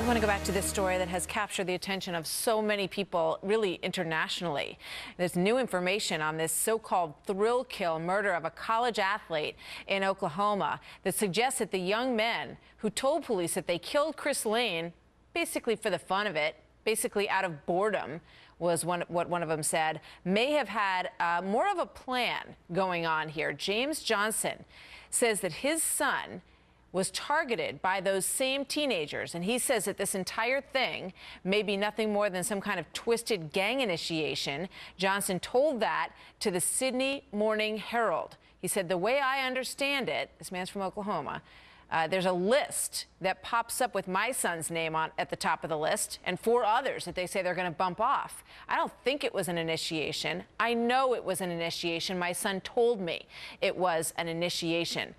We want to go back to this story that has captured the attention of so many people, really internationally. There's new information on this so-called thrill kill murder of a college athlete in Oklahoma that suggests that the young men who told police that they killed Chris Lane basically for the fun of it, basically out of boredom, was what one of them said, may have had more of a plan going on here. James Johnson says that his son was targeted by those same teenagers, and he says that this entire thing may be nothing more than some kind of twisted gang initiation. Johnson told that to the Sydney Morning Herald. He said, the way I understand it, this man's from Oklahoma, there's a list that pops up with my son's name on at the top of the list and 4 others that they say they're going to bump off. I don't think it was an initiation. I know it was an initiation. My son told me it was an initiation.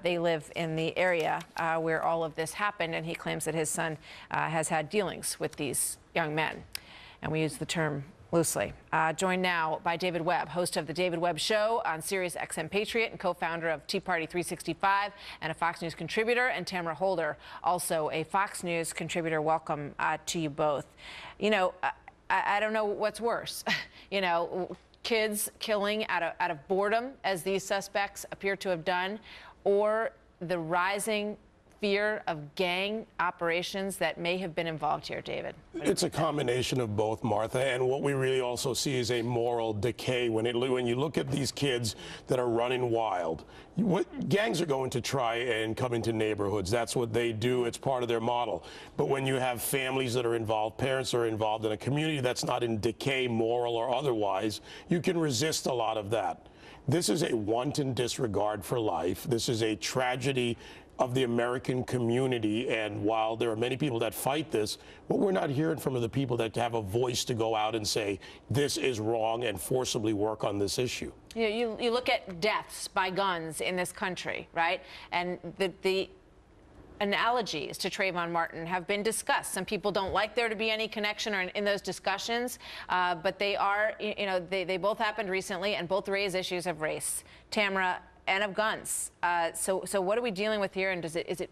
They live in the area where all of this happened, and he claims that his son has had dealings with these young men. And we use the term loosely. Joined now by David Webb, host of The David Webb Show on Sirius XM Patriot and co-founder of Tea Party 365 and a Fox News contributor, and Tamara Holder, also a Fox News contributor. Welcome to you both. You know, I don't know what's worse. You know, kids killing out of boredom, as these suspects appear to have done, or the rising fear of gang operations that may have been involved here, David? It's a combination of both, Martha, and what we really also see is a moral decay. When you look at these kids that are running wild, gangs are going to try and come into neighborhoods. That's what they do. It's part of their model. But when you have families that are involved, parents are involved in a community that's not in decay, moral or otherwise, you can resist a lot of that. This is a wanton disregard for life. This is a tragedy of the American community, and while there are many people that fight this, what we're not hearing from are the people that have a voice to go out and say this is wrong and forcibly work on this issue. You look at deaths by guns in this country, right? And the analogies to Trayvon Martin have been discussed. Some people don't like there to be any connection or in those discussions, but they are, you know, they both happened recently and both raise issues of race. Tamara, and of guns. So what are we dealing with here, and is it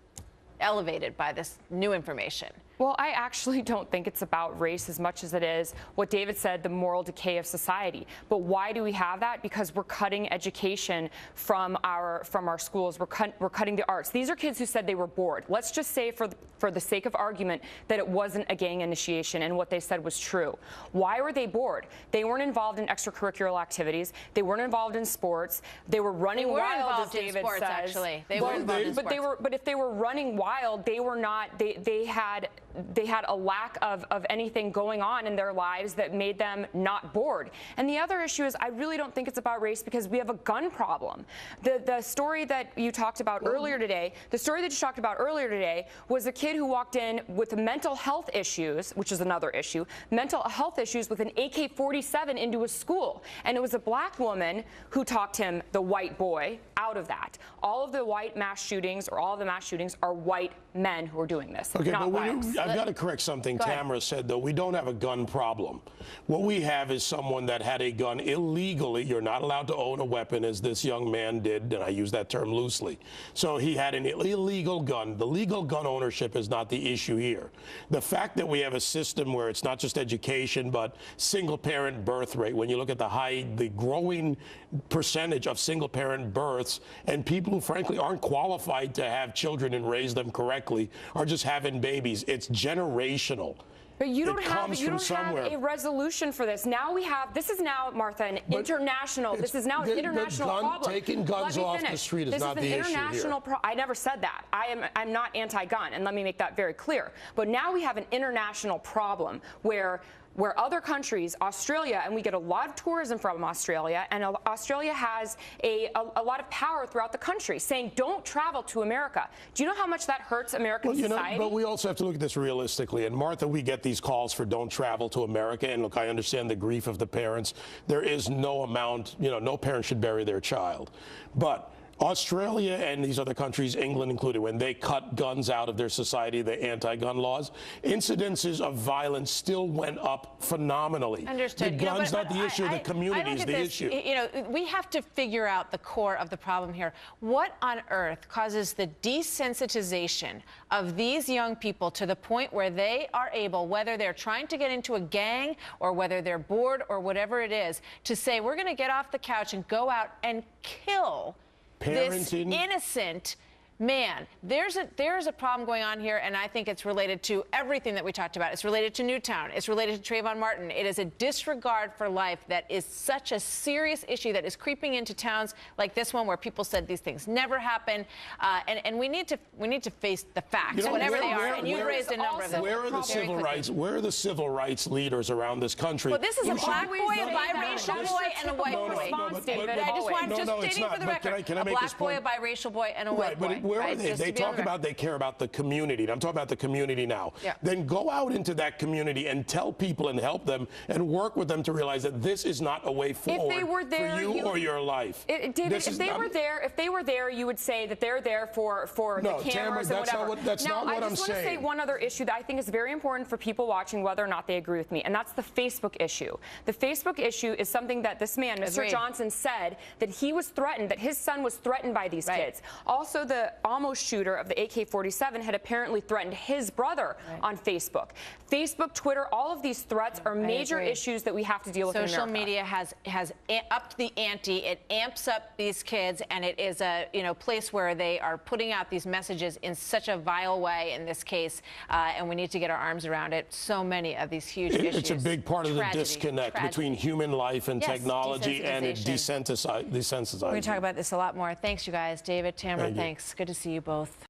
elevated by this new information? Well, I actually don't think it's about race as much as it is what David said, the moral decay of society. But why do we have that? Because we're cutting education from our schools. We're cutting the arts. These are kids who said they were bored. Let's just say, for the sake of argument, that it wasn't a gang initiation and what they said was true. Why were they bored? They weren't involved in extracurricular activities. They weren't involved in sports. They were running wild, as David says. Actually, they were involved in sports. But if they were running wild, they were not. They had a lack of anything going on in their lives that made them not bored. And the other issue is, I really don't think it's about race, because we have a gun problem. The story that you talked about earlier today, was a kid who walked in with mental health issues, which is another issue, mental health issues, with an AK-47 into a school. And it was a black woman who talked him, the white boy, out of that. All of the white mass shootings, or all of the mass shootings, are white men who are doing this, okay, not blacks. I've got to correct something Tamara said, though. We don't have a gun problem. What we have is someone that had a gun illegally. You're not allowed to own a weapon, as this young man did, and I use that term loosely. So he had an illegal gun. The legal gun ownership is not the issue here. The fact that we have a system where it's not just education, but single-parent birth rate, when you look at the growing percentage of single-parent births, and people who, frankly, aren't qualified to have children and raise them correctly are just having babies. It's generational. But you don't have a resolution for this. Now we have, this is now, Martha, an international, this is now an international problem. Taking guns off the street is not the issue here. I never said that. I'm not anti-gun, and let me make that very clear. But now we have an international problem where other countries, Australia, and we get a lot of tourism from Australia, and Australia has a lot of power throughout the country, saying don't travel to America. Do you know how much that hurts American society? But we also have to look at this realistically. And Martha, we get these calls for don't travel to America, and look, I understand the grief of the parents. There is no amount, no parent should bury their child. But Australia and these other countries, England included, when they cut guns out of their society, the anti-gun laws, incidences of violence still went up phenomenally. Understood. The gun's not the issue, the community is the issue. You know, we have to figure out the core of the problem here. What on earth causes the desensitization of these young people to the point where they are able, whether they're trying to get into a gang or whether they're bored or whatever it is, to say, we're going to get off the couch and go out and kill this innocent man? There's a problem going on here, and I think it's related to everything that we talked about. It's related to Newtown. It's related to Trayvon Martin. It is a disregard for life that is such a serious issue that is creeping into towns like this one, where people said these things never happen, and we need to face the facts, whatever they are. And you've raised a number of them. Where are the civil rights? Where are the civil rights leaders around this country? Well, this is a black boy, a biracial boy, and a white boy. I just want to state for the record: a black boy, a biracial boy, and a white boy. Where are they? They talk about they care about the community. And I'm talking about the community now. Yeah. Then go out into that community and tell people and help them and work with them to realize that this is not a way forward for you or your life. David, if they were there, you would say that they're there for the cameras and whatever. That's not what I'm saying. Now, I just want to say one other issue that I think is very important for people watching, whether or not they agree with me, and that's the Facebook issue. The Facebook issue is something that this man, Mr. Johnson, said that he was threatened, that his son was threatened by these kids. Also, the almost shooter of the AK-47 had apparently threatened his brother on Facebook. Facebook, Twitter, all of these threats are major issues that we have to deal with in America. Social media has upped the ante. It amps up these kids, and it is a place where they are putting out these messages in such a vile way in this case, and we need to get our arms around it. So many of these huge issues. It's a big part of the disconnect between human life and technology, and it desensitizes. We're going to talk about this a lot more. Thanks, you guys. David, Tamara, thanks. Good to see you both.